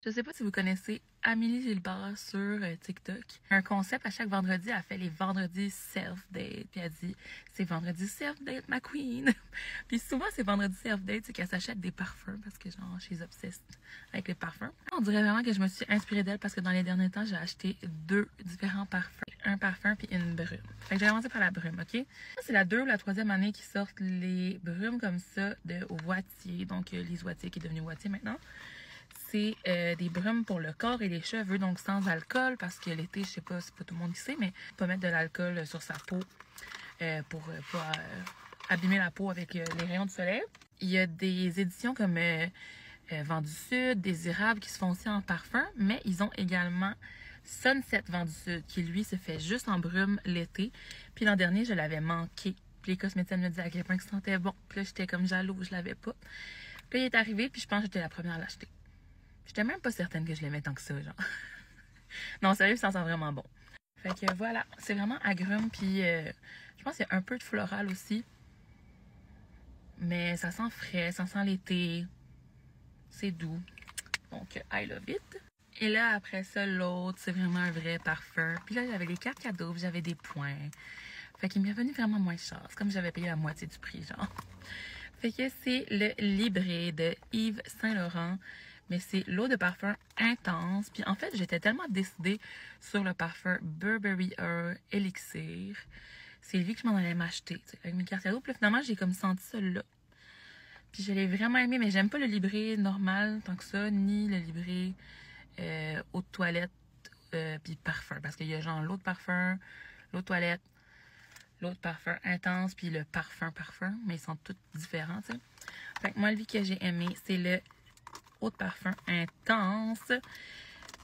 Je sais pas si vous connaissez Amélie Gilbert sur TikTok. Un concept à chaque vendredi, elle fait les vendredis self-date. Puis elle dit, c'est vendredi self-date, ma queen. Puis souvent, c'est vendredi self-date, c'est qu'elle s'achète des parfums parce que genre, je suis obsessed avec les parfums. On dirait vraiment que je me suis inspirée d'elle parce que dans les derniers temps, j'ai acheté 2 différents parfums. Un parfum puis une brume. Fait que j'ai commencé par la brume, ok? C'est la 2 ou la 3e année qu'ils sortent les brumes comme ça de Wattier. Donc, Lise Wattier qui est devenue Wattier maintenant. C'est des brumes pour le corps et les cheveux, donc sans alcool, parce que l'été, je sais pas, c'est pas tout le monde qui sait, mais pas mettre de l'alcool sur sa peau pour pas abîmer la peau avec les rayons du soleil. Il y a des éditions comme Vent du Sud, Désirable qui se font aussi en parfum, mais ils ont également Sunset Vent du Sud, qui lui se fait juste en brume l'été. Puis l'an dernier, je l'avais manqué. Puis les cosméticiennes me disaient à quel point il sentait bon. Puis là, j'étais comme jaloux, je l'avais pas. Puis il est arrivé, puis je pense que j'étais la première à l'acheter. J'étais même pas certaine que je l'aimais tant que ça, genre. Non, sérieux, ça sent vraiment bon. Fait que voilà, c'est vraiment agrume, puis je pense qu'il y a un peu de floral aussi. Mais ça sent frais, ça sent l'été. C'est doux. Donc, I love it. Et là, après ça, l'autre, c'est vraiment un vrai parfum. Puis là, j'avais des cartes cadeaux, puis j'avais des points. Fait qu'il m'est revenu vraiment moins cher. C'est comme si j'avais payé la moitié du prix, genre. Fait que c'est le Libré de Yves Saint Laurent. Mais c'est l'eau de parfum intense. Puis en fait, j'étais tellement décidée sur le parfum Burberry Elixir. C'est lui que je m'en allais m'acheter, avec mes cartes cadeaux. Puis là, finalement, j'ai comme senti celui-là. Puis je l'ai vraiment aimé, mais j'aime pas le Libré normal tant que ça, ni le Libré eau de toilette puis parfum. Parce qu'il y a genre l'eau de parfum, l'eau de toilette, l'eau de parfum intense, puis le parfum. Mais ils sont tous différents, tu sais. Fait que moi, lui que j'ai aimé, c'est le eau de parfum intense.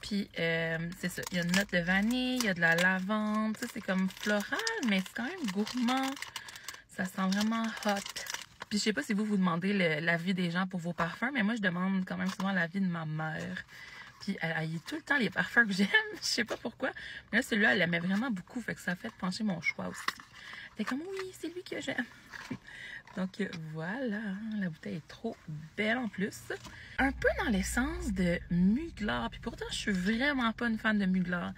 Puis, c'est ça. Il y a une note de vanille, il y a de la lavande. Tu sais, c'est comme floral, mais c'est quand même gourmand. Ça sent vraiment hot. Puis, je sais pas si vous demandez l'avis des gens pour vos parfums, mais moi, je demande quand même souvent l'avis de ma mère. Puis, elle haït tout le temps les parfums que j'aime. Je sais pas pourquoi. Mais là, celui-là, elle l'aimait vraiment beaucoup. Fait que ça a fait pencher mon choix aussi. T'es comme, oui, c'est lui que j'aime. Donc voilà, la bouteille est trop belle en plus. Un peu dans l'essence de Mugler. Puis pourtant, je suis vraiment pas une fan de Mugler.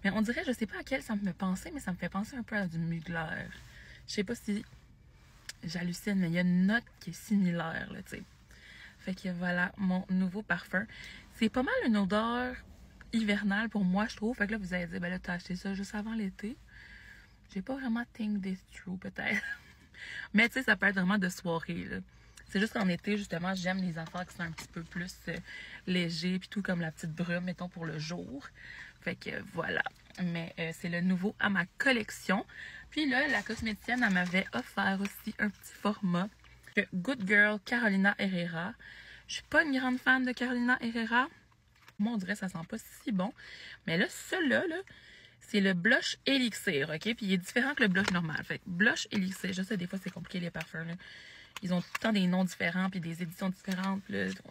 Mais on dirait, je sais pas à quel ça me fait penser, mais ça me fait penser un peu à du Mugler. Je sais pas si j'hallucine, mais il y a une note qui est similaire, là, tu sais. Fait que voilà, mon nouveau parfum. C'est pas mal une odeur hivernale pour moi, je trouve. Fait que là, vous allez dire, ben là, t'as acheté ça juste avant l'été. J'ai pas vraiment think this through, peut-être. Mais tu sais, ça peut être vraiment de soirée, là. C'est juste qu'en été, justement, j'aime les affaires qui sont un petit peu plus légers, puis tout comme la petite brume, mettons, pour le jour. Fait que voilà. Mais c'est le nouveau à ma collection. Puis là, la cosméticienne, elle m'avait offert aussi un petit format. Good Girl Carolina Herrera. Je suis pas une grande fan de Carolina Herrera. Moi, on dirait que ça sent pas si bon. Mais là, celui-là, là, c'est le blush élixir, ok? Puis il est différent que le blush normal. Fait que blush élixir, je sais, des fois, c'est compliqué, les parfums, là. Ils ont tout le temps des noms différents, puis des éditions différentes.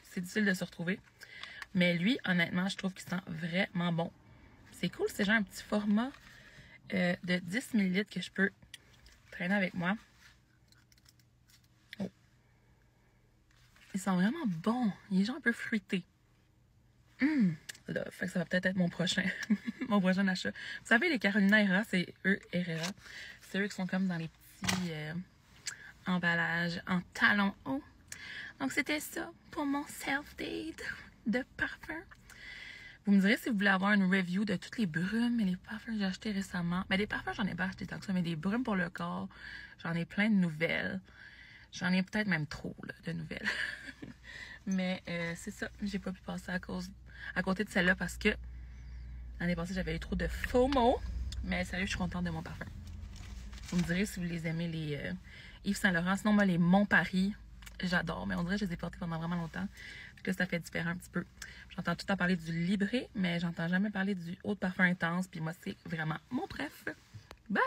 C'est difficile de se retrouver. Mais lui, honnêtement, je trouve qu'il sent vraiment bon. C'est cool, c'est genre un petit format de 10 ml que je peux traîner avec moi. Il sent vraiment bon. Il est genre un peu fruité. Là, fait que ça va peut-être être mon prochain mon prochain achat. Vous savez, les Carolina Herrera, c'est eux Herrera. C'est eux qui sont comme dans les petits emballages en talons hauts. Donc c'était ça pour mon self-date de parfum. Vous me direz si vous voulez avoir une review de toutes les brumes et les parfums que j'ai achetés récemment. Mais des parfums, j'en ai pas acheté tant que ça, mais des brumes pour le corps, j'en ai plein de nouvelles. J'en ai peut-être même trop là, de nouvelles. Mais c'est ça, j'ai pas pu passer à côté de celle-là parce que l'année passée, j'avais eu trop de FOMO. Mais sérieux, je suis contente de mon parfum. Vous me direz si vous les aimez, les Yves Saint Laurent. Sinon, moi, les Mon Paris, j'adore. Mais on dirait que je les ai portés pendant vraiment longtemps. Puis là, ça fait différent un petit peu. J'entends tout le temps parler du Libré, mais j'entends jamais parler du haut de parfum intense. Puis moi, c'est vraiment mon préf. Bye!